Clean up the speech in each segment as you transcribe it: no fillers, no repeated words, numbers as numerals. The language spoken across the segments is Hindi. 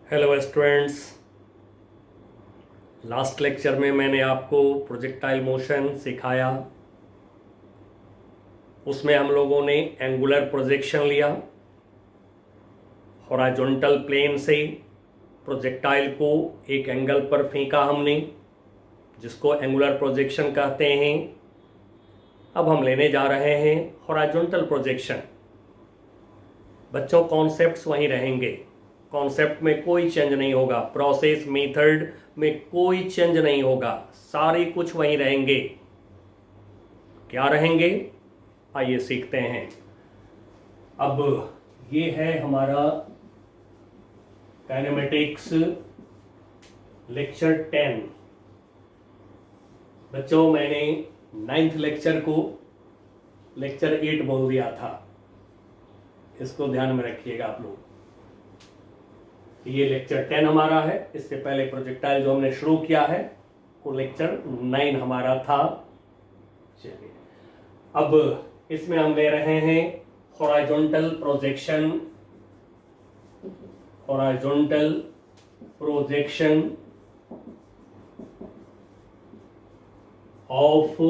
Hello students. लास्ट लेक्चर में मैंने आपको प्रोजेक्टाइल मोशन सिखाया। उसमें हम लोगों ने एंगुलर प्रोजेक्शन लिया। हॉरिजॉन्टल प्लेन से प्रोजेक्टाइल को एक एंगल पर फेंका हमने, जिसको एंगुलर प्रोजेक्शन कहते हैं। अब हम लेने जा रहे हैं हॉरिजॉन्टल प्रोजेक्शन। बच्चों, कॉन्सेप्ट्स वहीं रहेंगे, कॉन्सेप्ट में कोई चेंज नहीं होगा, प्रोसेस मेथड में कोई चेंज नहीं होगा, सारे कुछ वहीं रहेंगे। क्या रहेंगे, आइए सीखते हैं। अब ये है हमारा काइनेमेटिक्स लेक्चर 10। बच्चों, मैंने 9th लेक्चर को लेक्चर 8 बोल दिया था, इसको ध्यान में रखिएगा आप लोग। ये लेक्चर 10 हमारा है। इससे पहले प्रोजेक्टाइल जो हमने शुरू किया है वो लेक्चर 9 हमारा था। चलिए, अब इसमें हम ले रहे हैं horizontal projection. Horizontal projection of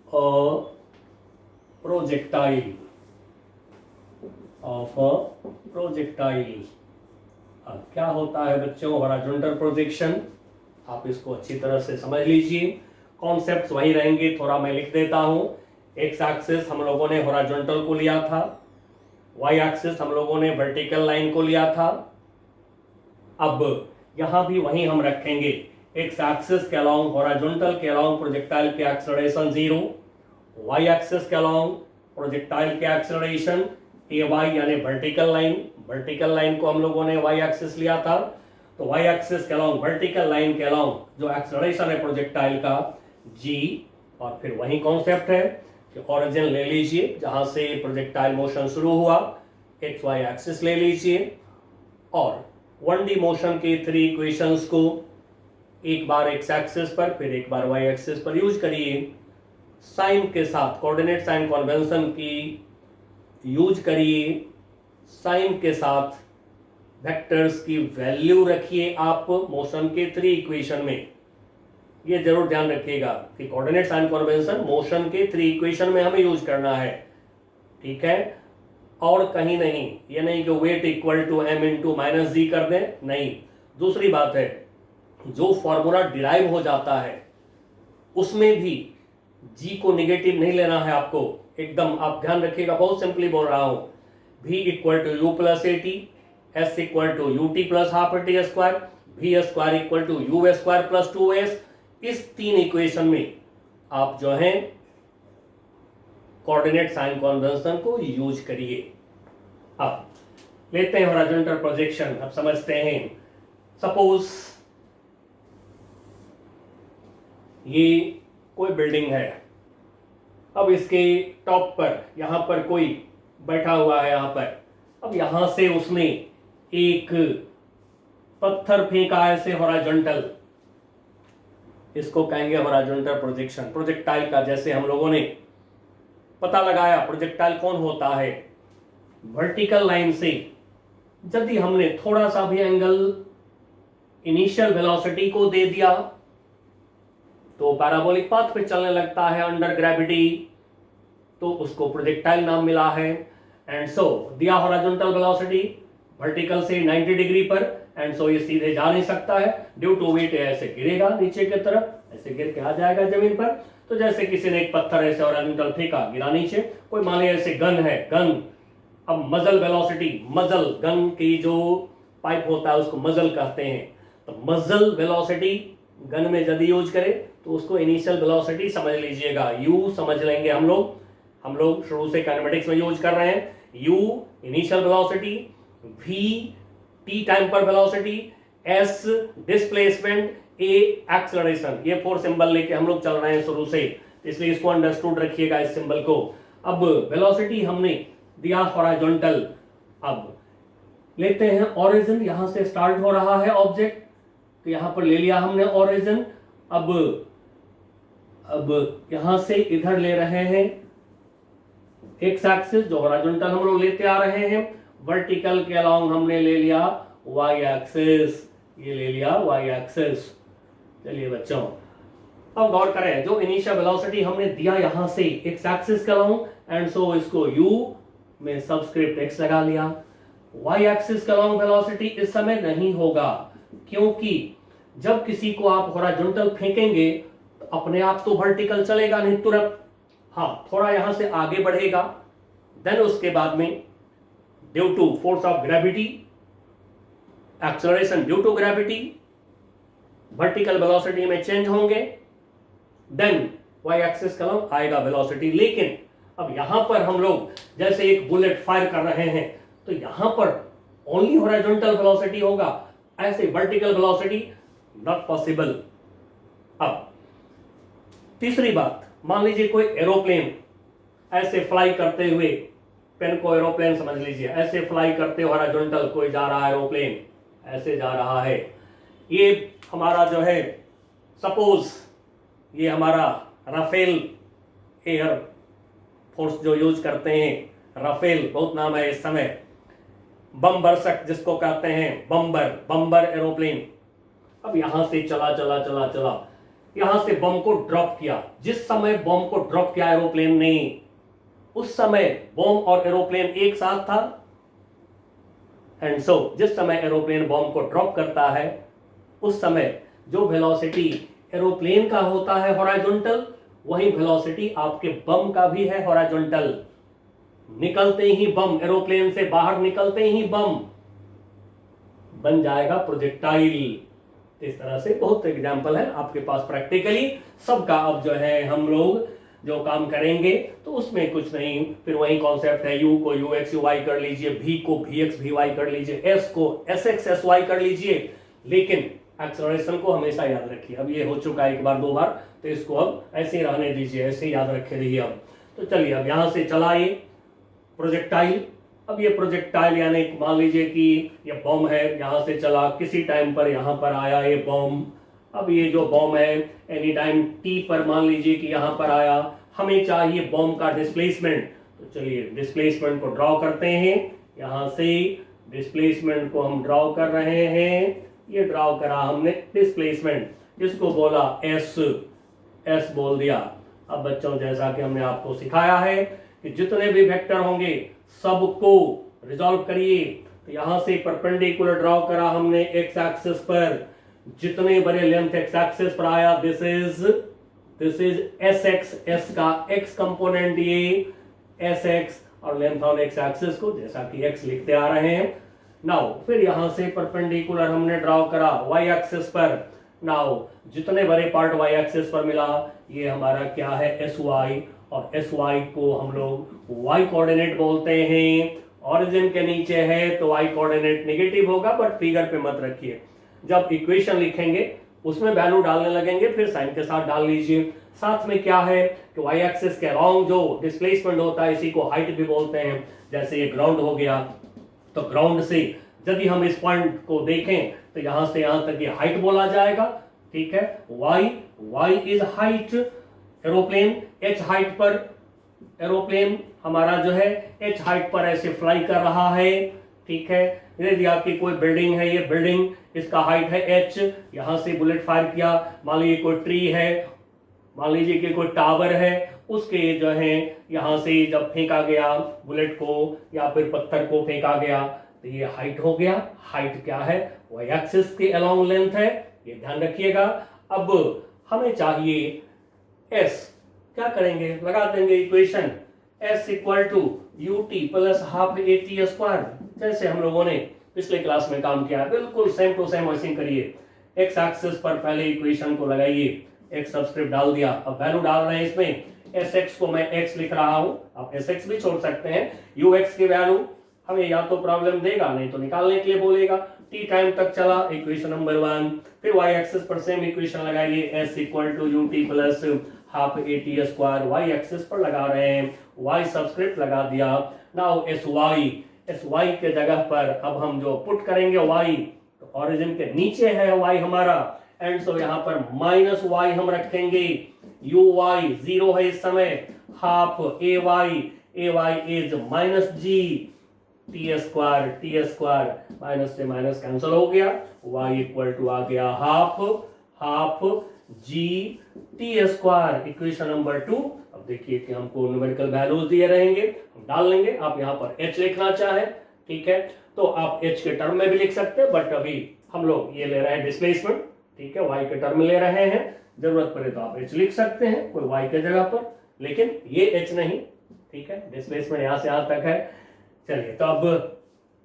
a projectile अब क्या होता है बच्चों हॉरिजॉन्टल प्रोजेक्शन, आप इसको अच्छी तरह से समझ लीजिए। कॉन्सेप्ट्स वही रहेंगे, थोड़ा मैं लिख देता हूं। एक्स एक्सिस हम लोगों ने हॉरिजॉन्टल को लिया था, वाई एक्सिस हम लोगों ने वर्टिकल लाइन को लिया था। अब यहां भी वही हम रखेंगे, एक्स एक्सिस के अलोंग हॉरिजॉन्टल के अलोंग प्रोजेक्टाइल के एक्सेलरेशन 0, वाई एक्सिस के अलोंग प्रोजेक्टाइल के एक्सेलरेशन ए वाई यानी वर्टिकल लाइन को हम लोगों ने वाई एक्सिस लिया था। तो वाई एक्सिस के अलोंग वर्टिकल लाइन के अलोंग जो एक्सेलरेशन है प्रोजेक्टाइल का जी, और फिर वही कॉन्सेप्ट है कि ओरिजिन ले लीजिए जहां से प्रोजेक्टाइल मोशन शुरू हुआ, एक्स वाई एक्सिस ले लीजिए, और 1D मोशन के 3 इक्वेशंस को एक बार एक्स एक्सिस पर फिर एक बार वाई एक्सिस पर यूज करिए। साइन के साथ कोऑर्डिनेट साइन कन्वेंशन की यूज करिए। साइन के साथ वेक्टर्स की वैल्यू रखिए आप मोशन के 3 इक्वेशन में। ये जरूर ध्यान रखिएगा कि कोऑर्डिनेट साइन कन्वेंशन मोशन के 3 इक्वेशन में हमें यूज करना है, ठीक है, और कहीं नहीं। ये नहीं कि weight equal to m into minus g कर दें, नहीं। दूसरी बात है, जो फॉर्मूला डिराइव हो जाता है उसमें भी जी को निगेटिव नहीं लेना है आपको, एकदम आप ध्यान रखिएगा। बहुत सिंपली बोल रहा हूं, v equal to u plus a t, s equal to u t plus half a t square, v square equal to u square plus 2s। इस 3 इक्वेशन में आप जो है कोऑर्डिनेट साइन कन्वेंशन को यूज करिए। अब लेते हैं हॉरिजॉन्टल प्रोजेक्शन। अब समझते हैं, सपोज ये कोई बिल्डिंग है। अब इसके टॉप पर यहां पर कोई बैठा हुआ है यहां पर। अब यहां से उसने एक पत्थर फेंका ऐसे हॉरिजॉन्टल, इसको कहेंगे हॉरिजॉन्टल प्रोजेक्शन। प्रोजेक्टाइल का जैसे हम लोगों ने पता लगाया प्रोजेक्टाइल कौन होता है, वर्टिकल लाइन से यदि हमने थोड़ा सा भी एंगल इनिशियल वेलोसिटी को दे दिया तो पैराबोलिक पाथ पे चलने लगता है अंडर ग्रेविटी, तो उसको प्रोजेक्टाइल नाम मिला है। एंड सो दिया हॉरिजॉन्टल वेलोसिटी वर्टिकल से 90 डिग्री पर, एंड सो ये सीधे जा नहीं सकता है, ड्यू टू वेट ऐसे गिरेगा नीचे की तरफ, ऐसे गिर के आ जाएगा जमीन पर। तो जैसे किसी ने एक पत्थर ऐसे हॉरिजॉन्टल फेंका, गिरा नीचे। कोई मान लीजिए ऐसे गन है, गन, अब मजल वेलोसिटी, मजल गन की जो पाइप होता है उसको मजल कहते हैं। तो मजल वेलोसिटी गन में यदि यूज करें तो उसको इनिशियल वेलोसिटी समझ लीजिएगा, यू समझ लेंगे हम लोग शुरू से काइनेमेटिक्स में यूज कर रहे हैं। You initial velocity, we T time पर वेलोसिटी, एस डिस्प्लेसमेंट, ए एक्सेलरेशन। ये 4 सिंबल लेके हम लोग चल रहे हैं शुरू से, इसलिए इसको अंडरस्टूड रखिएगा इस सिंबल को। अब वेलोसिटी हमने दिया हॉरिजॉन्टल। अब लेते हैं ओरिजिन, यहां से स्टार्ट हो रहा है ऑब्जेक्ट, तो यहां पर ले लिया हमने ओरिजिन। अब यहां से इधर ले रहे हैं एक्स एक्सिस, जो हॉरिजॉन्टल हम लोग लेते आ रहे हैं, वर्टिकल के अलोंग हमने ले लिया वाई एक्सिस, ये ले लिया वाई एक्सिस। चलिए बच्चों अब गौर करें, जो इनिशियल वेलोसिटी हमने दिया यहां से एक्स एक्सिस का लॉन्ग, एंड सो इसको u में सबस्क्रिप्ट x लगा लिया। y एक्सिस का लॉन्ग वेलोसिटी इस समय नहीं होगा, क्योंकि जब किसी को आप हॉरिजॉन्टल फेंकेंगे तो अपने आप तो वर्टिकल चलेगा नहीं तुरंत, हाँ थोड़ा यहां से आगे बढ़ेगा, देन उसके बाद में due to force of gravity, acceleration due to gravity, vertical velocity में चेंज होंगे, देन वाई एक्सिस का लॉन्ग आएगा वेलोसिटी। लेकिन अब यहां पर हम लोग जैसे एक बुलेट फायर कर रहे हैं तो यहां पर ओनली हॉरिजॉन्टल वेलोसिटी होगा, ऐसे वर्टिकल वेलोसिटी नॉट पॉसिबल। अब तीसरी बात, मान लीजिए कोई एरोप्लेन ऐसे फ्लाई करते हुए, पेन को एरोप्लेन समझ लीजिए, ऐसे फ्लाई करते हॉरिजॉन्टल कोई जा रहा है, एरोप्लेन ऐसे जा रहा है, ये हमारा जो है सपोज ये हमारा राफेल एयर फोर्स जो यूज करते हैं, राफेल बहुत नाम है इस समय, बम बरसक जिसको कहते हैं, बम्बर एरोप्लेन। अब यहां से चला चला चला चला, यहां से बम को ड्रॉप किया। जिस समय बम को ड्रॉप किया एरोप्लेन ने, उस समय बम और एरोप्लेन एक साथ था, एंड सो जिस समय एरोप्लेन बम को ड्रॉप करता है उस समय जो वेलोसिटी एरोप्लेन का होता है हॉरिजॉन्टल, वही वेलोसिटी आपके बम का भी है हॉरिजॉन्टल। निकलते ही बम, एरोप्लेन से बाहर निकलते ही बम बन जाएगा प्रोजेक्टाइल। इस तरह से बहुत एग्जांपल है आपके पास प्रैक्टिकली सबका। अब जो है हम लोग जो काम करेंगे तो उसमें कुछ नहीं, फिर वही कॉन्सेप्ट है, u को ux uy कर लीजिए, v को vx vy कर लीजिए, s को sx sy कर लीजिए, लेकिन एक्सेलरेशन को हमेशा याद रखिए। अब ये हो चुका है एक बार दो बार, तो इसको अब ऐसे ही रहने दीजिए, ऐसे ही याद रखे रहिए। अब तो चलिए, अब यहां से चला ये प्रोजेक्टाइल। अब ये प्रोजेक्टाइल यानी मान लीजिए कि ये बम है, यहां से चला, किसी टाइम पर यहां पर आया ये बम। अब ये जो बम है एनी टाइम t पर मान लीजिए कि यहां पर आया, हमें चाहिए बम का डिस्प्लेसमेंट। तो चलिए डिस्प्लेसमेंट को ड्रॉ करते हैं। यहां से डिस्प्लेसमेंट को हम ड्रॉ कर रहे हैं, ये ड्रॉ करा हमने डिस्प्लेसमेंट, जिसको बोला एस बोल दिया। अब बच्चों जैसा कि हमने आपको सिखाया है कि जितने भी वेक्टर होंगे सबको रिजॉल्व करिए। तो यहां से परपेंडिकुलर ड्रॉ करा हमने एक्स एक्सिस पर, जितने बड़े लेंथ एक्स एक्सिस पर आया this is S x, S का एक्स कंपोनेंट ये एस एक्स, और लेंथ ऑन एक्स एक्सिस को जैसा कि एक्स लिखते आ रहे हैं। नाउ फिर यहां से परपेंडिकुलर हमने ड्रॉ करा वाई एक्सिस पर। नाउ जितने बड़े पार्ट वाई एक्सिस पर मिला ये हमारा क्या है, एस वाई, और एस वाई को हम लोग वाई कोऑर्डिनेट बोलते हैं। ऑरिजिन के नीचे है तो वाई कोऑर्डिनेट नेगेटिव होगा, बट फिगर पे मत रखिए। जब इक्वेशन लिखेंगे उसमें वैल्यू डालने लगेंगे, फिर साइन के साथ डाल लीजिए। साथ में क्या है कि वाई एक्सिस के अराउंड जो डिस्प्लेसमेंट होता है इसी को हाइट भी बोलते हैं। जैसे ये ग्राउंड हो गया, तो ग्राउंड से यदि हम इस पॉइंट को देखें तो यहां से यहां तक ये हाइट बोला जाएगा, ठीक है। y is height, aeroplane h height पर, एरोप्लेन हमारा जो है h हाइट पर ऐसे फ्लाई कर रहा है, ठीक है। यदि आपकी कोई बिल्डिंग है, ये बिल्डिंग, इसका हाइट है h, यहां से बुलेट फायर किया, मान लीजिए कोई ट्री है, मान लीजिए कि कोई टावर है, उसके जो है यहां से जब फेंका गया बुलेट को या फिर पत्थर को फेंका गया तो ये हाइट हो गया। हाइट क्या है, वाई एक्सिस के अलोंग लेंथ है, ये ध्यान रखिएगा। अब हमें चाहिए s, क्या करेंगे, लगा देंगे equation s equal to ut plus half at square, जैसे हम लोगों ने पिछले क्लास में काम किया है, बिल्कुल सेम टू सेम वैसे करिए। x एक्सिस पर पहले इक्वेशन को लगाइए, x सब्सक्रिप्ट डाल दिया, अब वैल्यू डाल रहे हैं इसमें, sx को मैं x लिख रहा हूं, आप sx भी छोड़ सकते हैं। ux की वैल्यू हमें या तो प्रॉब्लम देगा, नहीं तो निकालने के लिए बोलेगा। t टाइम तक चला, इक्वेशन नंबर 1, फिर y एक्सिस पर सेम इक्वेशन लगाइए, s equal to ut plus half at square, y axis पर लगा रहे हैं, y सब्सक्रिप्ट लगा दिया। नाउ sy के जगह पर अब हम जो पुट करेंगे y, तो ऑरिजिन के नीचे है y हमारा, एंड सो यहाँ पर माइनस y हम रखेंगे, uy 0 है इस समय, half ay is minus g, t square minus से माइनस कैंसिल हो गया, y इक्वल टू आ गया half G T square, equation number 2। अब देखिए कि हमको न्यूमेरिकल वैल्यूज दिए रहेंगे, हम डाल लेंगे। आप यहाँ पर h लिखना चाहे, ठीक है, तो आप h के टर्म में भी लिख सकते हैं, बट अभी हम लोग ये ले रहे हैं डिस्प्लेसमेंट, ठीक है, y के टर्म में ले रहे हैं। जरूरत पड़े तो आप h लिख सकते हैं कोई y के जगह पर, लेकिन ये h नहीं, ठीक है, डिस्प्लेसमेंट यहां से यहां तक है। चलिए, तो अब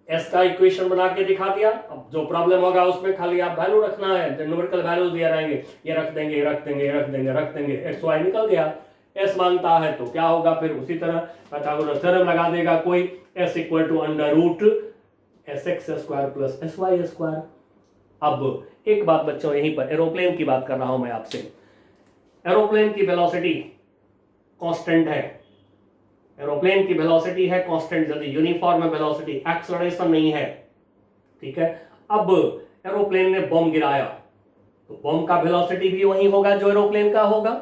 s का इक्वेशन बना के दिखा दिया। अब जो प्रॉब्लम होगा उसमें खाली आप वैल्यू रखना है, जो न्यूमेरिकल वैल्यू दिए रहेंगे ये रख देंगे, ये रख देंगे, ये रख देंगे, रख देंगे, एक्स वाई निकल गया। s मांगता है तो क्या होगा, फिर उसी तरह पाइथागोरस थ्योरम लगा देगा कोई, s equal to under root s x square plus s y square. अब एक बात बच्चों, यहीं पर एरोप्लेन की बात कर रहा हूं मैं आपसे। एरोप्लेन की वेलोसिटी कांस्टेंट है, एरोप्लेन की वेलोसिटी है कांस्टेंट, यदि यूनिफॉर्म वेलोसिटी, एक्सेलरेशन नहीं है, ठीक है। अब एरोप्लेन ने बम गिराया तो बम का वेलोसिटी भी वही होगा जो एरोप्लेन का होगा।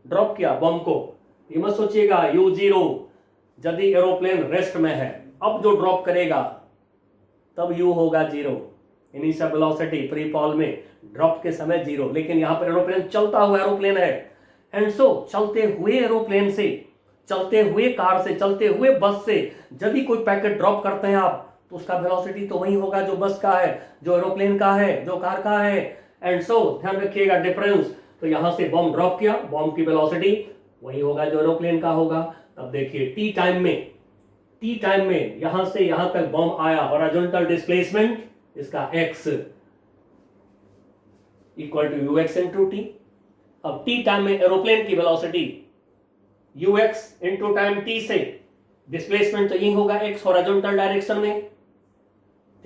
ड्रॉप किया बम को, ये मत सोचिएगा u0, यदि एरोप्लेन रेस्ट में है, अब जो ड्रॉप करेगा तब u होगा 0, इनिशियल वेलोसिटी फ्री फॉल में ड्रॉप के समय 0, लेकिन यहां पर एरोप्लेन चलता हुआ एरोप्लेन है, एंड सो चलते हुए एरोप्लेन से, चलते हुए कार से, चलते हुए बस से यदि कोई पैकेट ड्रॉप करते हैं आप, तो उसका वेलोसिटी तो वही होगा जो बस का है, जो एरोप्लेन का है, जो कार का है, एंड सो ध्यान रखिएगा डिफरेंस। तो यहां से बम ड्रॉप किया, बम की वेलोसिटी वही होगा जो एरोप्लेन का होगा। अब देखिए टी टाइम में यहां से यहां तक बम आया, हॉरिजॉन्टल डिस्प्लेसमेंट इसका x equal to u x into t. अब टी टाइम में एरोप्लेन की velocity ux into time t से, डिस्प्लेसमेंट तो यही होगा x हॉरिजॉन्टल डायरेक्शन में,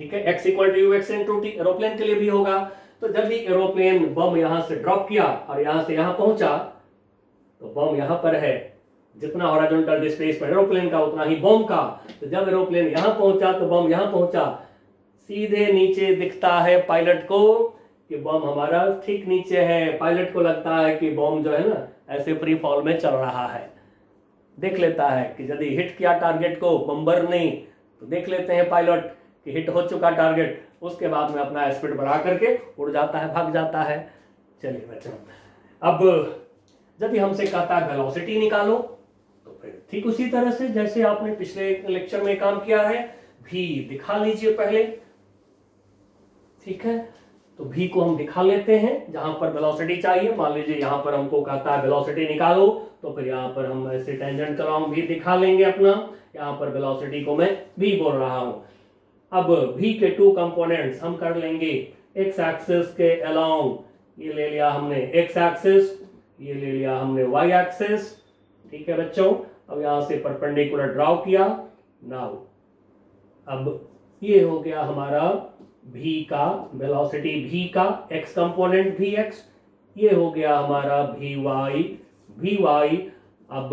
ठीक है, x equal to ux into t, aeroplane के लिए भी होगा। तो जब भी एरोप्लेन बम यहां से ड्रॉप किया और यहां से यहां पहुंचा, तो बम यहां पर है, जितना हॉरिजॉन्टल डिस्प्लेसमेंट एरोप्लेन का उतना ही बम का। तो जब एरोप्लेन यहां पहुंचा तो बम यहां पहुंचा, सीधे नीचे दिखता है पायलट को कि बम हमारा ठीक नीचे है। पायलट को लगता है कि बम जो है ना ऐसे फ्री फॉल में चल रहा है, देख लेता है कि यदि हिट किया टारगेट को, बम्बर नहीं, तो देख लेते हैं पायलट कि हिट हो चुका टारगेट, उसके बाद में अपना स्पीड बढ़ा करके उड़ जाता है, भाग जाता है। चलिए बच्चों, अब यदि हमसे कहता है वेलोसिटी निकालो, तो फिर ठीक उसी तरह से जैसे आपने पिछले लेक्चर में काम किया है, भी दिखा लीजिए पहले, ठीक है। तो भी को हम दिखा लेते हैं, जहां पर वेलोसिटी चाहिए, मान लीजिए यहां पर हमको कहता है वेलोसिटी निकालो, तो फिर यहां पर हम ऐसे टेंजेंट कॉलम भी दिखा लेंगे अपना, यहां पर वेलोसिटी को मैं भी बोल रहा हूं। अब भी के 2 कंपोनेंट्स हम कर लेंगे एक्स एक्सिस के अलोंग, ये ले लिया हमने एक्स एक्सिस, ये ले लिया हमने वाई एक्सिस, ठीक है बच्चों। अब यहां से परपेंडिकुलर ड्रॉ किया, नाउ अब ये हो गया हमारा भी का वेलोसिटी, भी का x कंपोनेंट भी x, ये हो गया हमारा भी वाई। अब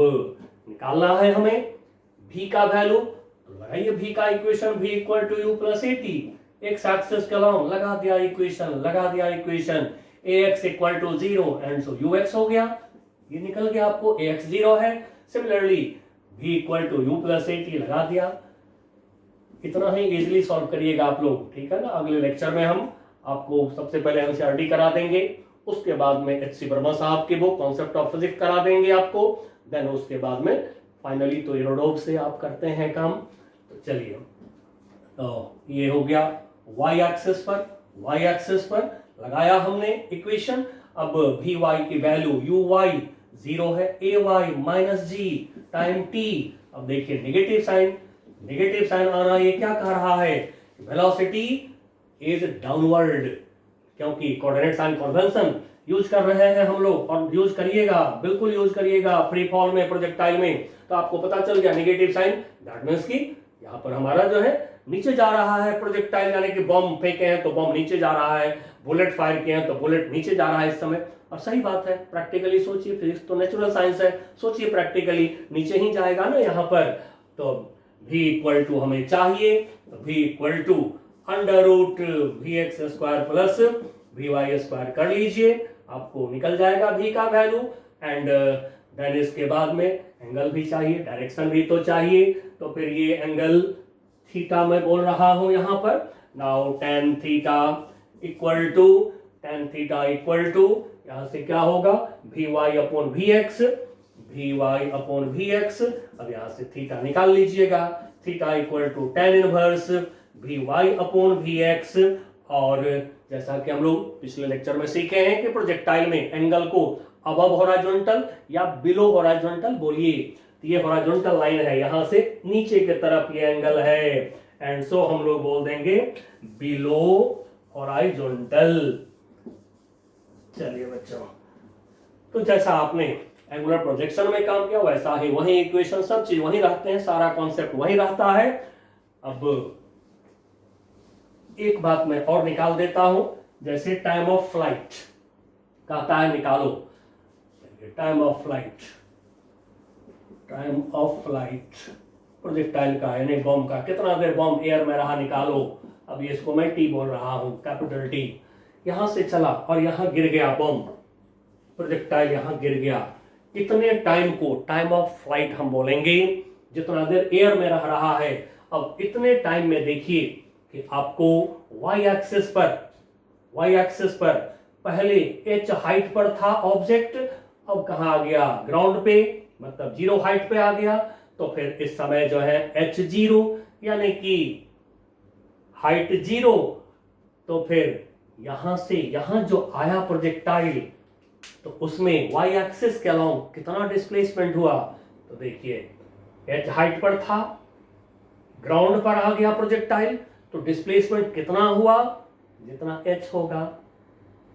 निकालना है हमें भी का वैल्यू, तो लगाइए भी का equation, v equal to u plus a t, x axis के अलोंग लगा दिया equation, ax equal to 0 and so ux हो गया, ये निकल गया आपको, ax 0 है। Similarly v equal to u plus a t लगा दिया। इतना ही इजीली सॉल्व करिएगा आप लोग, ठीक है ना। अगले लेक्चर में हम आपको सबसे पहले एनसीईआरटी करा देंगे, उसके बाद में एचसी वर्मा साहब की बुक कॉन्सेप्ट ऑफ फिजिक्स करा देंगे आपको, देन उसके बाद में फाइनली तो यूरोडोप से आप करते हैं काम। तो चलिए, तो ये हो गया वाई एक्सिस पर लगाया हमने इक्वेशन। अब भी वाई की वैल्यू यू वाई 0 है, ए वाई माइनस जी टाइम टी। अब देखिए नेगेटिव साइन आ रहा है, ये क्या कह रहा है, वेलोसिटी इज डाउनवर्ड, क्योंकि कोऑर्डिनेट साइन कन्वेंशन यूज कर रहे हैं हम लोग, और यूज करिएगा, बिल्कुल यूज करिएगा फ्री फॉल में, प्रोजेक्टाइल में। तो आपको पता चल गया नेगेटिव साइन, दैट मींस कि यहाँ पर हमारा जो है नीचे जा रहा है प्रोजेक्टाइल, यानी कि बम फेंके हैं तो बम नीचे जा रहा है, बुलेट फायर किए हैं तो बुलेट नीचे जा रहा है इस समय। और सही बात है, प्रैक्टिकली सोचिए, फिजिक्स तो नेचुरल साइंस है, सोचिए प्रैक्टिकली नीचे ही जाएगा ना यहाँ पर। तो v इक्वल टू हमें चाहिए, तो v equal to under root v x square plus v y square कर लीजिए, आपको निकल जाएगा v का वैल्यू। एंड देन इसके बाद में एंगल भी चाहिए, डायरेक्शन भी तो चाहिए, तो फिर ये एंगल थीटा मैं बोल रहा हूं यहाँ पर, now tan theta equal to यहां से क्या होगा vy अपॉन vx, अब यहां से थीटा निकाल लीजिएगा, theta equal to tan inverse vy upon vx। और जैसा कि हम लोग पिछले लेक्चर में सीखे हैं कि प्रोजेक्टाइल में एंगल को अबव हॉरिजॉन्टल या बिलो हॉरिजॉन्टल बोलिए, तो ये हॉरिजॉन्टल लाइन है, यहां से नीचे की तरफ ये एंगल है, एंड सो हम लोग बोल देंगे बिलो हॉरिजॉन्टल। चलिए बच्चों, तो जैसा आपने एंगुलर प्रोजेक्शन में काम किया वैसा ही वही इक्वेशन, सब चीज वही रहते हैं, सारा कॉन्सेप्ट वही रहता है। अब एक बात मैं और निकाल देता हूं, जैसे टाइम ऑफ फ्लाइट कहता है निकालो, टाइम ऑफ फ्लाइट प्रोजेक्टाइल का यानी बम का, कितना देर बम एयर में रहा निकालो। अब ये इसको मैं टी बोल रहा हूं, कैपिटल टी। यहां से चला और यहां गिर गया बम, प्रोजेक्टाइल यहां गिर गया, कितने टाइम को टाइम ऑफ फ्लाइट हम बोलेंगे, जितना देर एयर में रह रहा है। अब इतने टाइम में देखिए कि आपको y एक्सिस पर पहले h हाइट पर था ऑब्जेक्ट, अब कहां आ गया ग्राउंड पे, मतलब 0 हाइट पे आ गया, तो फिर इस समय जो है h0 यानी कि हाइट 0, तो फिर यहां से यहां जो आया प्रोजेक्टाइल, तो उसमें y एक्सिस के अलाउंग कितना डिस्प्लेसमेंट हुआ, तो देखिए h हाइट पर था, ग्राउंड पर आ गया प्रोजेक्टाइल, तो डिस्प्लेसमेंट कितना हुआ, जितना h होगा,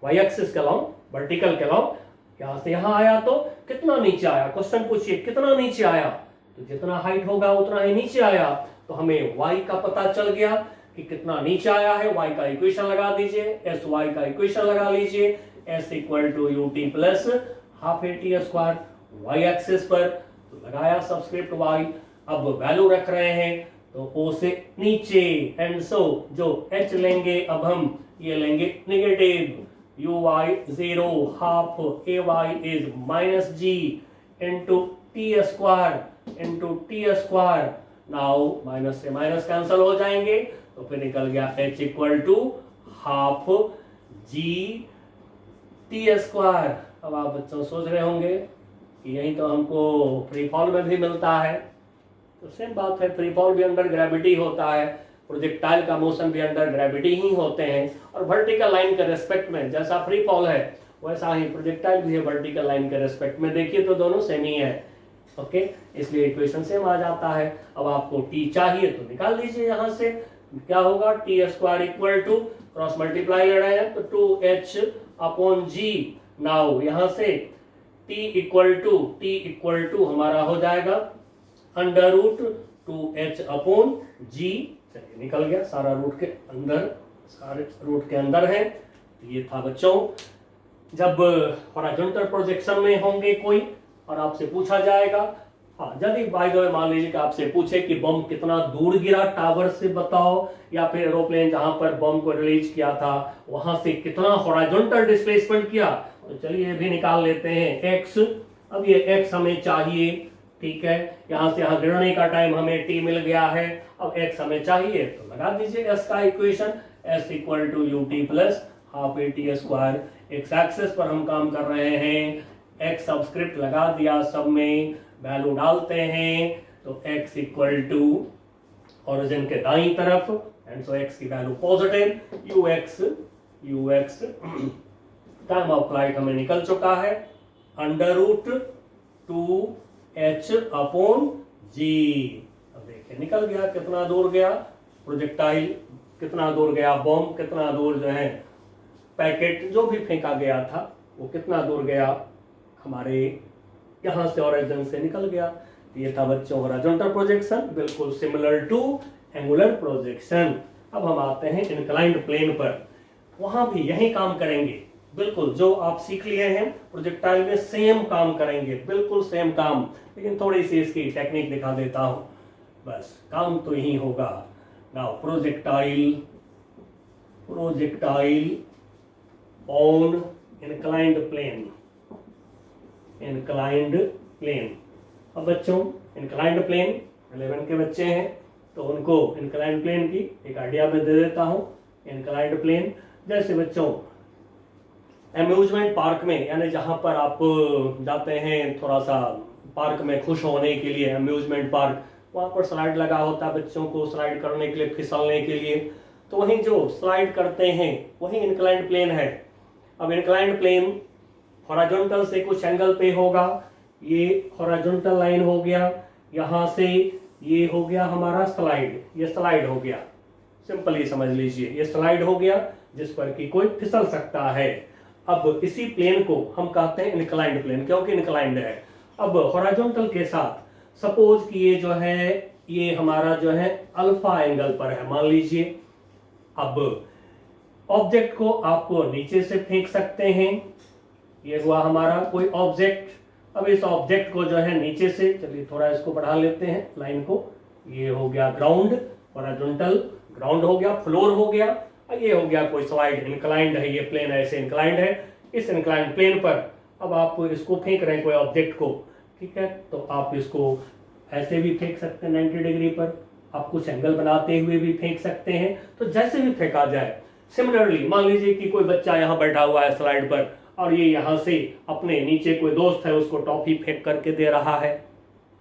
y एक्सिस के अलाउंग, वर्टिकल के अलाउंग, यहां से यहां आया तो कितना नीचे आया, क्वेश्चन पूछिए कितना नीचे आया, तो जितना हाइट होगा उतना ही नीचे आया, तो हमें y का पता चल गया कि कितना नीचे आया है, y का इक्वेशन लगा दीजिए, sy का इक्वेशन लगा लीजिए, s equal to ut plus half at square, y axis पर तो लगाया सबस्क्रिप्ट y, अब वैल्यू रख रहे हैं तो o से नीचे, एंड सो जो h लेंगे अब हम ये लेंगे negative, uy 0 half ay is minus g into t square, now minus से माइनस कैंसल हो जाएंगे, तो फिर निकल गया h equal to half g t square. अब आप बच्चों सोच रहे होंगे कि यही तो हमको फ्री फॉल में भी मिलता है, तो सेम बात है, फ्री फॉल भी अंडर ग्रेविटी होता है, प्रोजेक्टाइल का मोशन भी अंडर ग्रेविटी ही होते हैं, और वर्टिकल लाइन के रेस्पेक्ट में जैसा फ्री फॉल है वैसा ही प्रोजेक्टाइल भी है वर्टिकल लाइन के रेस्पेक्ट में, देखिए तो दोनों सेम ही है, ओके, इसलिए इक्वेशन सेम आ जाता है। अब आपको टी चाहिए तो निकाल लीजिए, यहां से क्या होगा t square equal to cross multiply ले रहे हैं तो 2h अपॉन जी, नाउ यहां से t इक्वल टू हमारा हो जाएगा अंडर रूट 2h अपॉन जी, चलिए निकल गया, सारा रूट के अंदर, सारे रूट के अंदर है। ये था बच्चों, जब हॉरिजॉन्टल प्रोजेक्शन में होंगे कोई और आपसे पूछा जाएगा, हाँ यदि बाय द वे मान लीजिए कि आपसे पूछे कि बम कितना दूर गिरा टावर से बताओ, या फिर एरोप्लेन जहां पर बम को रिलीज किया था वहां से कितना हॉरिजॉन्टल डिस्प्लेसमेंट किया, तो चलिए ये भी निकाल लेते हैं x। अब ये x हमें चाहिए, ठीक है, यहां से यहां गिरने का टाइम हमें t मिल गया है, अब x हमें चाहिए तो लगा दीजिए s का equation, s equal to ut plus half at square, x axis पर हम काम कर रहे हैं, x सबस्क्रिप्ट लगा दिया, सब में वैल्यू डालते हैं, तो x इक्वल टू ओरिजिन के दाईं तरफ, एंड सो x की value positive, ux time of flight हमें निकल चुका है अंडर रूट 2h अपॉन जी। अब देखिए निकल गया, कितना दूर गया प्रोजेक्टाइल, कितना दूर गया बम, कितना दूर जो है पैकेट जो भी फेंका गया था वो कितना दूर गया, हमारे यहां से ओरिजिन से निकल गया। ये था बच्चों हॉरिजॉन्टल प्रोजेक्शन, बिल्कुल सिमिलर टू एंगुलर प्रोजेक्शन। अब हम आते हैं इंक्लाइंड प्लेन पर, वहां भी यही काम करेंगे, बिल्कुल जो आप सीख लिए हैं प्रोजेक्टाइल में सेम काम करेंगे, बिल्कुल सेम काम, लेकिन थोड़ी सी इसकी टेक्निक दिखा देता हूं, बस काम तो यही होगा। Now projectile on inclined plane. अब बच्चों इंक्लाइंड प्लेन 11 के बच्चे हैं, तो उनको इंक्लाइंड प्लेन की एक आइडिया में दे देता हूँ। इंक्लाइंड प्लेन जैसे बच्चों अम्यूजमेंट पार्क में, यानी जहाँ पर आप जाते हैं थोड़ा सा पार्क में खुश होने के लिए, अम्यूजमेंट पार्क, वहाँ पर स्लाइड लगा होता है बच्चों को स्लाइड करने के लिए, फिसलने के लिए। तो वहीं जो स्लाइड करते हैं वही इंक्लाइंड प्लेन है। अब इंक्लाइंड प्लेन हॉरिजॉन्टल से कुछ एंगल पे होगा, ये हॉरिजॉन्टल लाइन हो गया, यहाँ से ये हो गया हमारा स्लाइड, ये स्लाइड हो गया, सिंपली समझ लीजिए ये स्लाइड हो गया जिस पर कि कोई फिसल सकता है। अब इसी प्लेन को हम कहते हैं इंक्लाइंड प्लेन, क्योंकि इंक्लाइंड है। अब हॉरिजॉन्टल के साथ सपोज कि ये जो है ये हमारा जो है अल्फा एंगल पर है, मान लीजिए। अब ऑब्जेक्ट को आप नीचे से फेंक सकते हैं, ये हुआ हमारा कोई ऑब्जेक्ट। अब इस ऑब्जेक्ट को जो है नीचे से, चलिए थोड़ा इसको बढ़ा लेते हैं लाइन को, ये हो गया ग्राउंड, हॉरिजॉन्टल ग्राउंड हो गया, फ्लोर हो गया, और ये हो गया कोई स्लाइड, इंक्लाइंड है, ये प्लेन ऐसे इंक्लाइंड है। इस इंक्लाइंड प्लेन पर अब आप इसको फेंक रहे हैं कोई ऑब्जेक्ट को, ठीक है, तो आप इसको ऐसे भी फेंक सकते हैं 90 डिग्री पर, आप कुछ एंगल बनाते हुए भी फेंक सकते हैं, तो जैसे भी फेंका जाए। सिमिलरली मान लीजिए कि कोई बच्चा यहाँ बैठा हुआ है स्लाइड पर, और ये यहाँ से अपने नीचे कोई दोस्त है उसको टॉफी फेंक करके दे रहा है,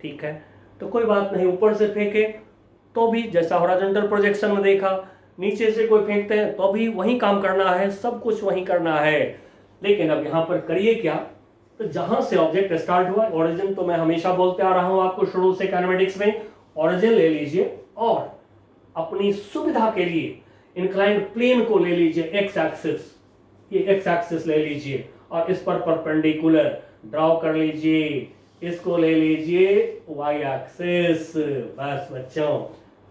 ठीक है, तो कोई बात नहीं, ऊपर से फेंके तो भी जैसा हॉरिजॉन्टल प्रोजेक्शन में देखा, नीचे से कोई फेंकते हैं तो भी वही काम करना है, सब कुछ वही करना है। लेकिन अब यहाँ पर करिए क्या, तो जहां से ऑब्जेक्ट स्टार्ट हुआ, ओरिजिन तो मैं हमेशा बोलते आ रहा हूं आपको शुरू से काइनेमेटिक्स में, ओरिजिन ले लीजिए और अपनी सुविधा के लिए इंक्लाइंड प्लेन को ले लीजिए एक्स एक्सिस, ये एक्स एक्सिस ले लीजिए और इस पर परपेंडिकुलर ड्रॉ कर लीजिए, इसको ले लीजिए वाई एक्सिस। बस बच्चों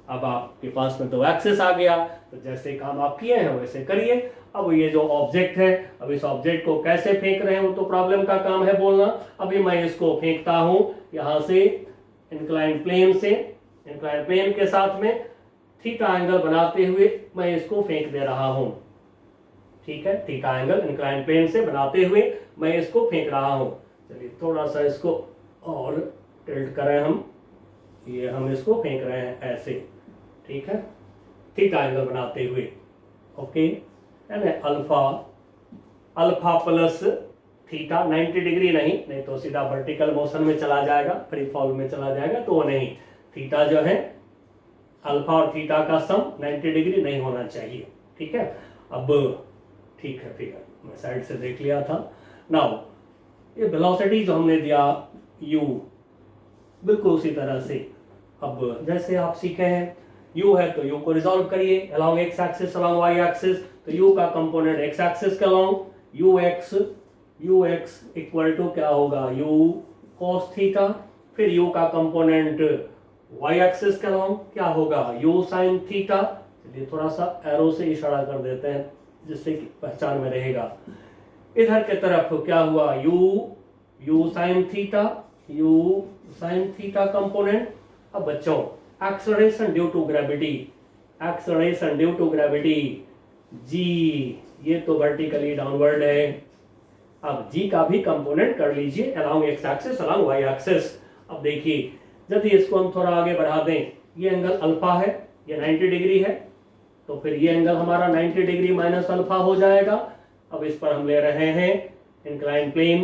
अब आपके पास में तो एक्सिस आ गया, तो जैसे काम आप किए हैं वैसे करिए। अब ये जो ऑब्जेक्ट है, अब इस ऑब्जेक्ट को कैसे फेंक रहे हैं वो तो प्रॉब्लम का काम है बोलना। अभी मैं इसको फेंकता हूं यहां से इंक्लाइंड प्लेन से, इंक्लाइंड प्लेन के साथ में थीटा एंगल बनाते हुए मैं इसको फेंक दे रहा हूं, ठीक है, थीटा एंगल इंक्लाइंड प्लेन से बनाते हुए मैं इसको फेंक रहा हूं। चलिए थोड़ा सा इसको और टिल्ट करें हम, ये हम इसको फेंक रहे हैं ऐसे, ठीक है, थीटा एंगल बनाते हुए, ओके, यानी alpha, alpha plus theta 90 degree नहीं तो सीधा वर्टिकल मोशन में चला जाएगा, फ्री फॉल में चला जाएगा, तो वो नहीं, थीटा जो है अल्फा और थीटा का सम 90 डिग्री नहीं होना चाहिए, ठीक है। अब ठीक है, फिगर मैं साइड से देख लिया था। नाउ ये वेलोसिटी जो हमने दिया u, बिल्कुल उसी तरह से अब जैसे आप सीखे हैं u है तो u को रिजॉल्व करिए along x axis along y axis, तो u का कंपोनेंट x एक्सिस के अलोंग ux इक्वल टू क्या होगा u cos थीटा, फिर u का कंपोनेंट y एक्सिस के अलोंग क्या होगा u sin थीटा। चलिए थोड़ा सा एरो से इशारा कर देते हैं जिससे कि पहचान में रहेगा। इधर के तरफ क्या हुआ u sin थीटा कंपोनेंट। अब बच्चों acceleration due to gravity, acceleration due to gravity g, ये तो वर्टिकली डाउनवर्ड है। अब g का भी कंपोनेंट कर लीजिए along x axis along y axis. अब देखिए यदि इसको हम थोड़ा आगे बढ़ा दें, ये एंगल अल्फा है, ये 90 डिग्री है, तो फिर ये एंगल हमारा 90 डिग्री माइनस अल्फा हो जाएगा। अब इस पर हम ले रहे हैं इंक्लाइन प्लेन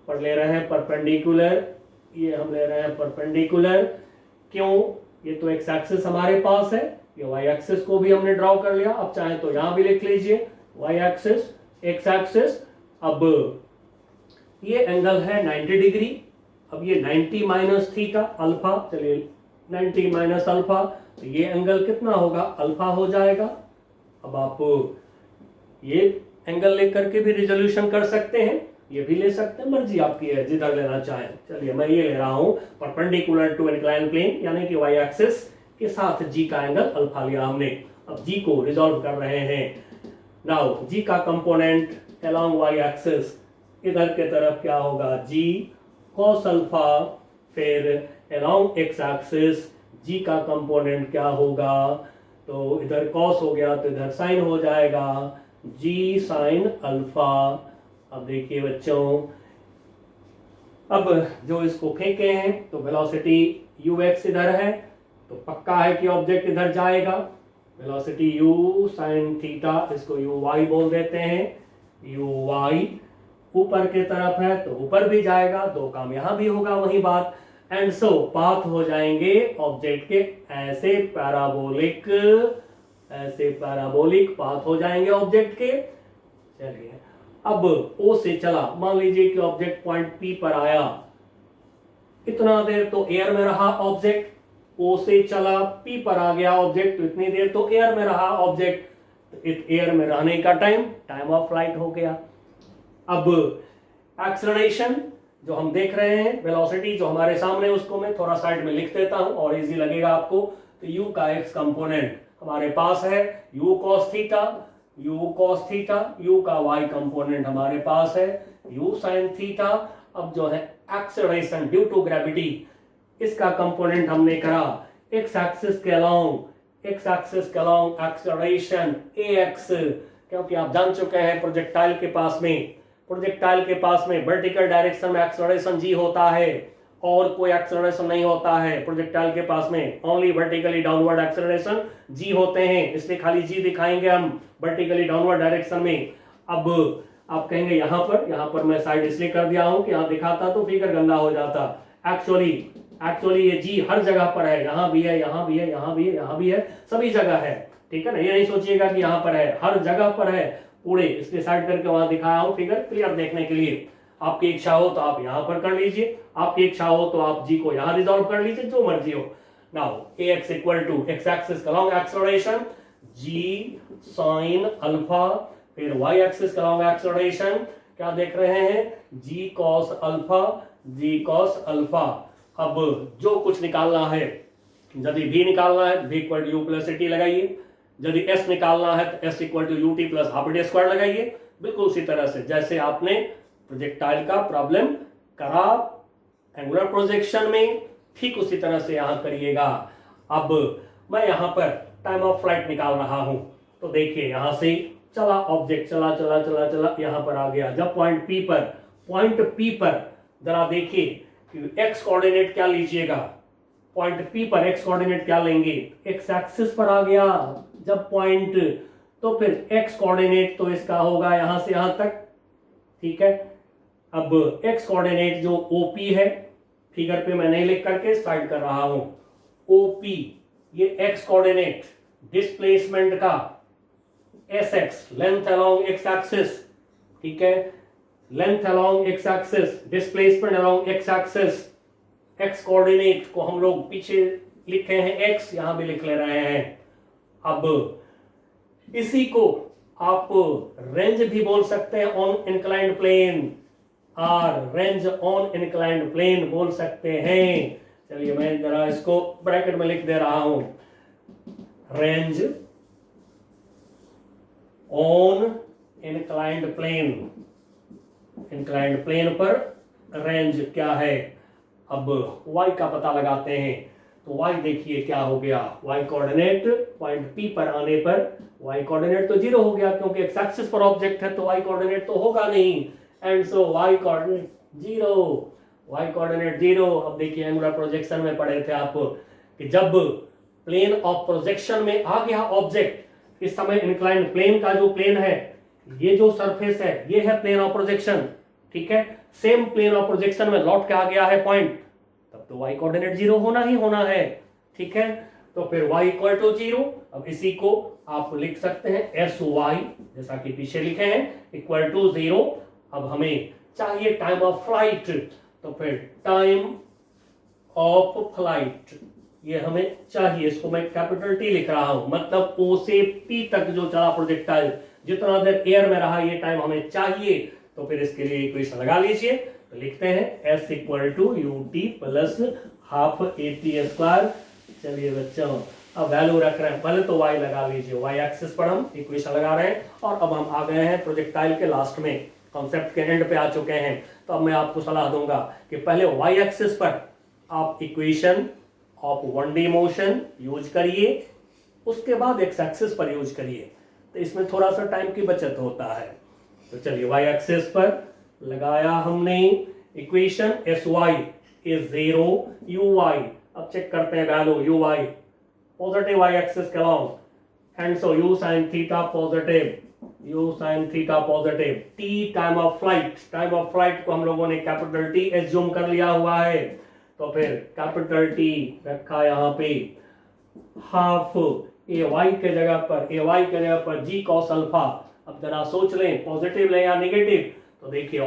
पर ले रहे हैं परपेंडिकुलर, ये हम ले रहे हैं परपेंडिकुलर, क्यों, ये तो एक्स एक्सिस हमारे पास है, ये वाई एक्सिस को भी हमने ड्रॉ कर लिया। अब चाहे तो यहां भी लिख लीजिए वाई एक्सिस एक्स एक्सिस। अब ये एंगल है 90 डिग्री, अब ये 90 माइनस थीटा अल्फा, चलिए 90 माइनस अल्फा, तो ये एंगल कितना होगा, अल्फा हो जाएगा। अब आप ये एंगल लेकर के भी रिजोल्यूशन कर सकते हैं, ये भी ले सकते हैं, मर्जी आपकी है जिधर लेना चाहें। चलिए मैं ये ले रहा हूं परपेंडिकुलर टू इंक्लाइन प्लेन, यानी कि वाई एक्सिस के साथ जी का एंगल अल्फा लिया हमने। अब जी को रिजॉल्व कर रहे हैं। नाउ जी का कंपोनेंट अलोंग वाई एक्सिस, इधर के तरफ क्या होगा जी cos अल्फा, फिर अलोंग एक्स एक्सिस जी का कंपोनेंट क्या होगा, तो इधर cos हो गया तो इधर sin हो जाएगा g sin अल्फा। अब देखिए बच्चों, अब जो इसको फेंके हैं तो वेलोसिटी ux इधर है, तो तो पक्का है कि ऑब्जेक्ट इधर जाएगा। वेलोसिटी u sin थीटा, इसको uy बोल देते हैं, uy ऊपर की तरफ है तो ऊपर भी जाएगा, दो काम यहां भी होगा, वही बात। एंड सो पाथ हो जाएंगे ऑब्जेक्ट के ऐसे पैराबोलिक पाथ हो जाएंगे ऑब्जेक्ट के। चलिए अब O से चला, मान लीजिए कि ऑब्जेक्ट पॉइंट P पर आया, इतना देर तो एयर में रहा ऑब्जेक्ट, O से चला P पर आ गया ऑब्जेक्ट, तो इतनी देर तो एयर में रहा ऑब्जेक्ट, तो एयर में रहने का टाइम ऑफ फ्लाइट हो गया। अब एक्सेलरेशन जो हम देख रहे हैं, वेलोसिटी जो हमारे सामने, उसको मैं थोड़ा साइड में लिख देता हूं और इजी लगेगा आपको। तो u का x कंपोनेंट हमारे पास है u cos थीटा, u का y कंपोनेंट हमारे पास है u sin थीटा। अब जो है एक्सेलरेशन ड्यू टू ग्रेविटी, इसका कंपोनेंट हमने करा x एक्सिस के अलोंग एक्सेलरेशन ax, क्योंकि आप जान चुके हैं प्रोजेक्टाइल के पास में वर्टिकल डायरेक्शन में एक्सेलरेशन g होता है और कोई एक्सेलरेशन नहीं होता है प्रोजेक्टाइल के पास में, only vertically downward acceleration g होते हैं, इसलिए खाली g दिखाएंगे हम वर्टिकली डाउनवर्ड डायरेक्शन में। अब आप कहेंगे यहाँ पर मैं साइड इसलिए कर दिया हूं कि यहाँ दिखाता तो फिगर गंदा हो जाता। एक्चुअली ये g हर जगह पर है, यहाँ भी है, यहाँ भी है, यहाँ भी है, यहाँ भी है, सभी जगह है, ठीक है ना। ये नहीं सोचिएगा कि यहाँ पर है, हर जगह पर है पूरे, इसलिए साइड करके वहां दिखाया हूं फिगर क्लियर देखने के लिए। आपकी इच्छा हो तो आप यहां पर कर लीजिए, आपकी इच्छा हो तो आप जी को यहां रिजॉल्व कर लीजिए, जो मर्जी हो। Now ax equal to x axis along acceleration g sin alpha, फिर y एक्सिस अलोंग एक्सेलरेशन क्या देख रहे हैं g cos अल्फा। अब जो कुछ निकालना है, यदि v निकालना है v equal to u plus t लगाइए, यदि s निकालना है तो s equal to ut plus half d square लगाइए। बिल्कुल उसी तरह से जैसे आपने प्रोजेक्टाइल का प्रॉब्लम करा एंगुलर प्रोजेक्शन में, ठीक उसी तरह से यहां करिएगा। अब मैं यहां पर टाइम ऑफ फ्लाइट निकाल रहा हूं, तो देखिए यहां से चला ऑब्जेक्ट, चला यहां पर आ गया। जब पॉइंट P पर जरा देखिए कि x कोऑर्डिनेट क्या लीजिएगा, पॉइंट P पर x कोऑर्डिनेट क्या लेंगे, x एक्सिस पर आ गया जब पॉइंट, तो फिर x कोऑर्डिनेट तो इसका होगा यहां से यहां तक, ठीक है। अब x कोऑर्डिनेट जो OP है, फिगर पे मैं नहीं लिख करके साइड कर रहा हूं, OP ये x कोऑर्डिनेट डिस्प्लेसमेंट का sx length along x axis, ठीक है, length along x axis, displacement along x axis, x coordinate को हम लोग पीछे लिखे हैं x, यहां भी लिख ले रहे हैं। अब इसी को आप रेंज भी बोल सकते हैं ऑन इंक्लाइंड प्लेन, और रेंज ऑन इंक्लाइंड प्लेन बोल सकते हैं। चलिए मैं जरा इसको ब्रैकेट में लिख दे रहा हूं, रेंज ऑन इंक्लाइंड प्लेन पर रेंज क्या है। अब y का पता लगाते हैं, तो y देखिए क्या हो गया, y कोऑर्डिनेट पॉइंट P पर आने पर y कोऑर्डिनेट तो 0 हो गया, क्योंकि x एक्सिस पर ऑब्जेक्ट है तो y कोऑर्डिनेट तो होगा नहीं, एंड सो y कोऑर्डिनेट 0। अब देखिए एंगुलर प्रोजेक्शन में पढ़े थे आप कि जब प्लेन ऑफ प्रोजेक्शन में आ गया ऑब्जेक्ट, इस समय इंक्लाइंड प्लेन का जो प्लेन है, ये जो सरफेस है, ये है प्लेन ऑफ प्रोजेक्शन, ठीक है। सेम प्लेन ऑफ प्रोजेक्शन में लौट के आ गया है पॉइंट, तब तो y कोऑर्डिनेट 0 होना ही होना है, ठीक है। तो फिर y इक्वल टू 0। अब इसी को आप लिख सकते हैं sy, जैसा कि पीछे लिखे हैं, इक्वल टू 0। अब हमें चाहिए टाइम ऑफ फ्लाइट, तो फिर टाइम ऑफ फ्लाइट ये हमें चाहिए, इसको मैं कैपिटल T लिख रहा हूं, मतलब O से P तक जो चला प्रोजेक्टाइल, जितना देर एयर में रहा ये टाइम हमें चाहिए। तो फिर इसके लिए इक्वेशन लगा लीजिए, तो लिखते हैं s equal to ut plus half at square. चलिए बच्चों अब वैल्यू रख रहे हैं, पहले तो y लगा लीजिए, y एक्सिस पर हम इक्वेशन लगा रहे हैं, और अब हम आ गए हैं प्रोजेक्टाइल के लास्ट में, कॉन्सेप्ट के एंड पे आ चुके हैं। तो अब मैं आपको सलाह दूंगा कि पहले y एक्सिस पर आप equation of 1D motion use करिए, उसके बाद x एक्सिस पर यूज करिए, तो इसमें थोड़ा सा टाइम की बचत होता है। तो चलिए y एक्सिस पर लगाया हमने इक्वेशन, sy इज 0, uy अब चेक करते हैं वैल्यू, uy positive y-axis के along, and so u sin theta positive, u sin theta positive, t time of flight को हम लोगों ने कैपिटल T एज्यूम कर लिया हुआ है, तो फिर कैपिटल T रखा यहाँ पे, हाफ ay के जगह पर g cos अल्फा। अब जरा सोच लें पॉजिटिव लें या नेगेटिव, तो देखिए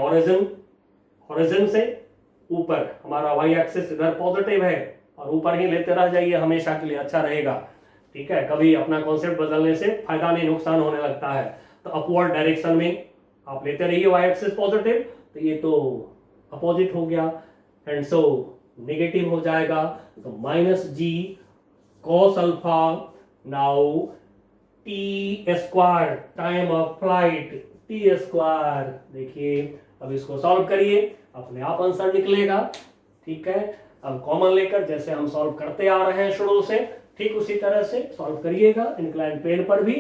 ओरिजिन से ऊपर हमारा y एक्सिस इधर पॉजिटिव है और ऊपर ही लेते रह जाइए, हमेशा के लिए अच्छा रहेगा। ठीक है, कभी अपना कॉन्सेप्ट बदलने से फायदा नहीं नुकसान होने लगता है। तो अपवर्ड डायरेक्शन में आप लेते रहिए y एक्सिस पॉजिटिव, तो ये तो अपोजिट हो गया, एंड सो नेगेटिव हो जाएगा, तो minus g cos alpha. Now t square time of flight, t square, देखिए अब इसको सॉल्व करिए, अपने आप आंसर निकलेगा। ठीक है, अब कॉमन लेकर जैसे हम सॉल्व करते आ रहे हैं शुरू से, ठीक उसी तरह से सॉल्व करिएगा इंक्लाइन प्लेन पर भी।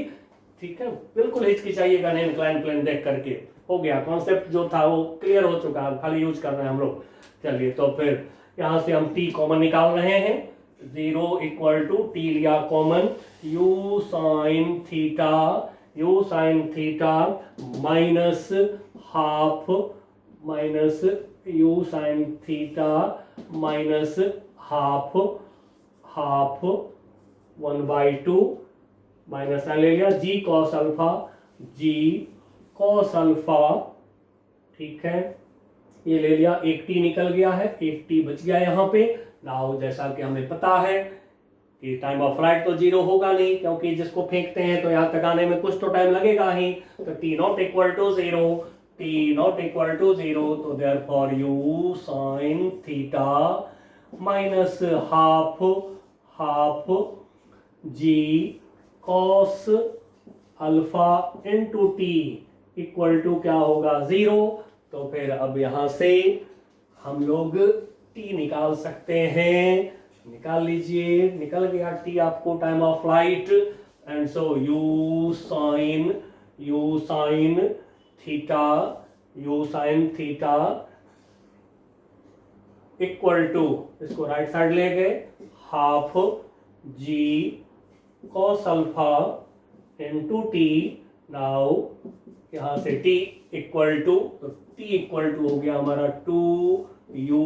ठीक है, बिल्कुल हिचकिचाइएगा नहीं, इंक्लाइन प्लेन देख करके हो गया, कॉन्सेप्ट जो था वो क्लियर हो चुका है, खाली यूज कर रहे हैं हम लोग। चलिए, तो फिर यहां से हम टी कॉमन निकाल रहे हैं, 0 इक्वल टू टी लिया common, u sine theta minus half, minus u sine theta minus half 1/2 minus ले लिया g cos अल्फा। ठीक है, ये ले लिया, एक टी निकल गया है, एक टी बच गया यहाँ पे। नाउ जैसा कि हमें पता है कि टाइम ऑफ फ्लाइट तो 0 होगा नहीं, क्योंकि जिसको फेंकते हैं तो यहाँ तक आने में कुछ तो टाइम लगेगा ही, तो टी नॉट इक्वल टू 0, तो therefore u sin theta minus half g cos alpha into t equal to क्या होगा 0। तो फिर अब यहां से हम लोग t निकाल सकते हैं, निकाल लीजिए, निकल गया t आपको time of flight, and so u sin theta equal to, इसको राइट साइड ले गए, half g cos alpha into t। Now यहां से t इक्वल टू, तो t इक्वल टू हो गया हमारा 2u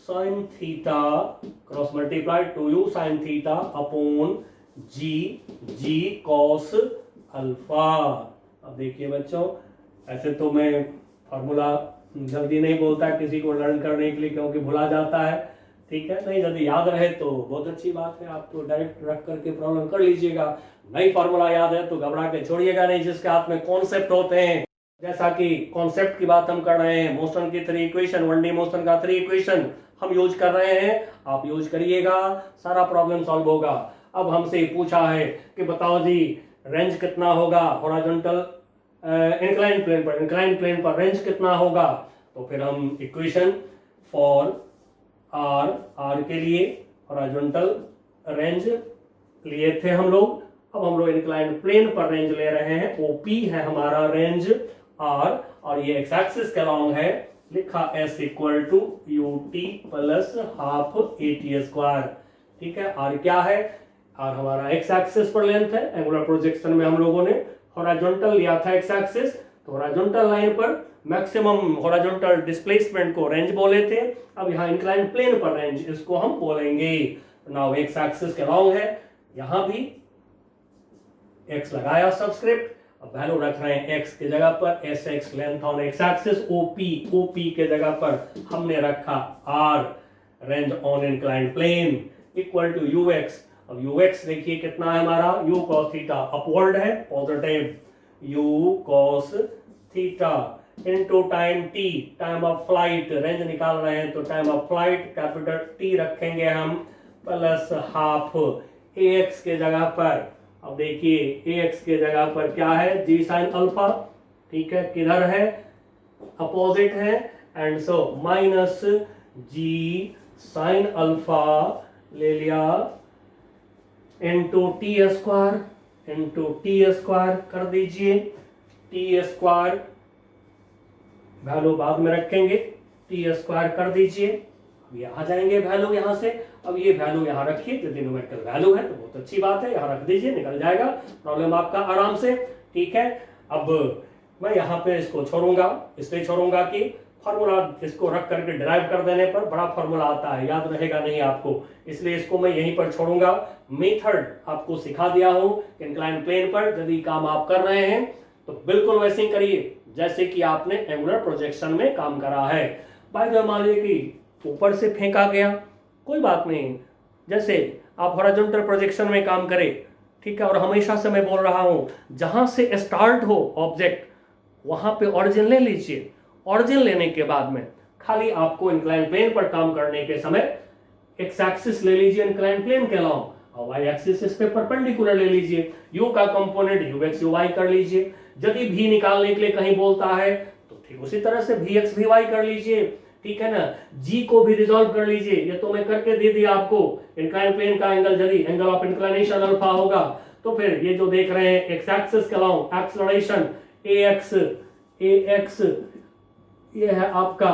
sin theta cross multiply 2u sin theta upon g cos alpha. अब देखिए बच्चों, ऐसे तो मैं फॉर्मूला जल्दी नहीं बोलता किसी को लर्न करने के लिए, क्योंकि भुला जाता है। ठीक है, नहीं यदि याद रहे तो बहुत अच्छी बात है, आप तो डायरेक्ट रख करके प्रॉब्लम कर लीजिएगा। नहीं फॉर्मूला याद है तो घबरा के छोड़िएगा नहीं, जिसके हाथ में कॉन्सेप्ट होते हैं, जैसा कि कॉन्सेप्ट की बात हम कर रहे हैं, मोशन की 3 इक्वेशन, 1D मोशन का 3 इक्वेशन हम यूज कर रहे हैं, आप यूज करिएगा, सारा प्रॉब्लम सॉल्व होगा। अब हमसे पूछा है कि बताओ जी रेंज कितना होगा हॉरिजॉन्टल इंक्लाइन प्लेन पर रेंज कितना होगा। तो फिर हम इक्वेशन फॉर आर के लिए हॉरिजॉन्टल रेंज लिए थे हम लोग, अब हम लोग इंक्लाइन प्लेन पर रेंज ले रहे हैं, ओपी है हमारा रेंज आर, और ये एक्स एक्सिस के अलॉन्ग है, लिखा s equal to ut plus half at square. ठीक है, आर क्या है, आर हमारा एक्स एक्सिस पर लेंथ है, एंगुलर प्रोजेक्शन में हम लोगों ने हॉरिजॉन्टल लिया था एक्स एक्सिस, तो हॉरिजॉन्टल लाइन पर मैक्सिमम हॉरिजॉन्टल डिस्प्लेसमेंट को रेंज बोले थे, अब यहाँ इंक्लाइन प्लेन पर रेंज इसको हम बोलेंगे। नाउ एक्स एक्सिस के अलॉन्ग है, यहां भी x लगाया सबस्क्रिप्ट, अब वैल्यू रख रहे हैं x की जगह पर sx length on x axis, OP के जगह पर हमने रखा r range on inclined plane equal to ux। अब ux देखिए कितना है हमारा, u cos थीटा अपवर्ड है positive, u cos theta into time t, time of flight, range निकाल रहे हैं तो time of flight capital T रखेंगे हम, प्लस हाफ ax के जगह पर, अब देखिए ax के जगह पर क्या है, g sin अल्फा। ठीक है, किधर है, अपोजिट है, and so minus g sin alpha ले लिया इनटू टी स्क्वायर कर दीजिए, टी स्क्वायर वैल्यू बाद में रखेंगे, टी स्क्वायर कर दीजिए, ये आ जाएंगे वैल्यू यहाँ से। अब ये वैल्यू यहाँ रखिए, यदि न्यूमेरिकल वैल्यू है तो बहुत अच्छी बात है, यहाँ रख दीजिए, निकल जाएगा प्रॉब्लम आपका आराम से। ठीक है, अब मैं यहाँ पे इसको छोड़ूंगा, इसलिए छोड़ूंगा कि फॉर्मूला इसको रख करके डिराइव कर देने पर बड़ा फॉर्मूला आता है, याद रहेगा नहीं आपको, इसलिए इसको मैं यहीं पर छोड़ूंगा। मेथड आपको सिखा दिया हूं इंक्लाइन प्लेन पर, यदि काम आप कर रहे हैं तो बिल्कुल वैसे ही करिए जैसे कि आपने एंगुलर प्रोजेक्शन में काम करा है। बाय द वे, मान लीजिए कि ऊपर से फेंका गया, कोई बात नहीं, जैसे आप हॉरिजॉन्टल प्रोजेक्शन में काम करें, ठीक है, और हमेशा से मैं बोल रहा हूं जहां से स्टार्ट हो ऑब्जेक्ट वहां पे ऑरिजिन ले लीजिए। ऑरिजिन लेने के बाद में खाली आपको इंक्लाइन प्लेन पर काम करने के समय एक्स एक्सिस ले लीजिए इंक्लाइन प्लेन के अलावा, और वाई एक्सिस इस पे परपेंडिकुलर ले लीजिए, यू का component u x u y कर लीजिए। यदि भी निकालने के लिए कहीं बोलता है तो ठीक उसी तरह से भी एक्स भी वाई कर लीजिए, ठीक है ना। जी को भी रिजॉल्व कर लीजिए, ये तो मैं करके दे दिया आपको। इंक्लाइन प्लेन का एंगल यदि एंगल ऑफ इंक्लिनेशन अल्फा होगा तो फिर ये जो देख रहे हैं एक्स एक्सिस के अलावा एक्सलरेशन ए एक्स ये है आपका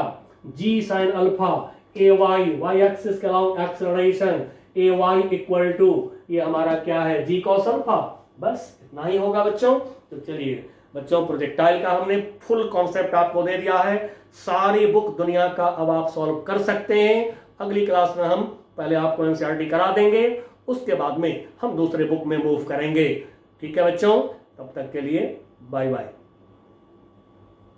g sine alpha, a y axis के अलावा acceleration a y equal to ये हमारा क्या है जी कॉस अल्फा। बस इतना ही होगा बच्चों। तो चलिए बच्चों, प्रोजेक्टाइल का हमने फुल कॉन्सेप्ट आपको दे दिया है, सारी बुक दुनिया का अब आप सॉल्व कर सकते हैं। अगली क्लास में हम पहले आपको एनसीईआरटी करा देंगे, उसके बाद में हम दूसरे बुक में मूव करेंगे। ठीक है बच्चों, तब तक के लिए बाय बाय।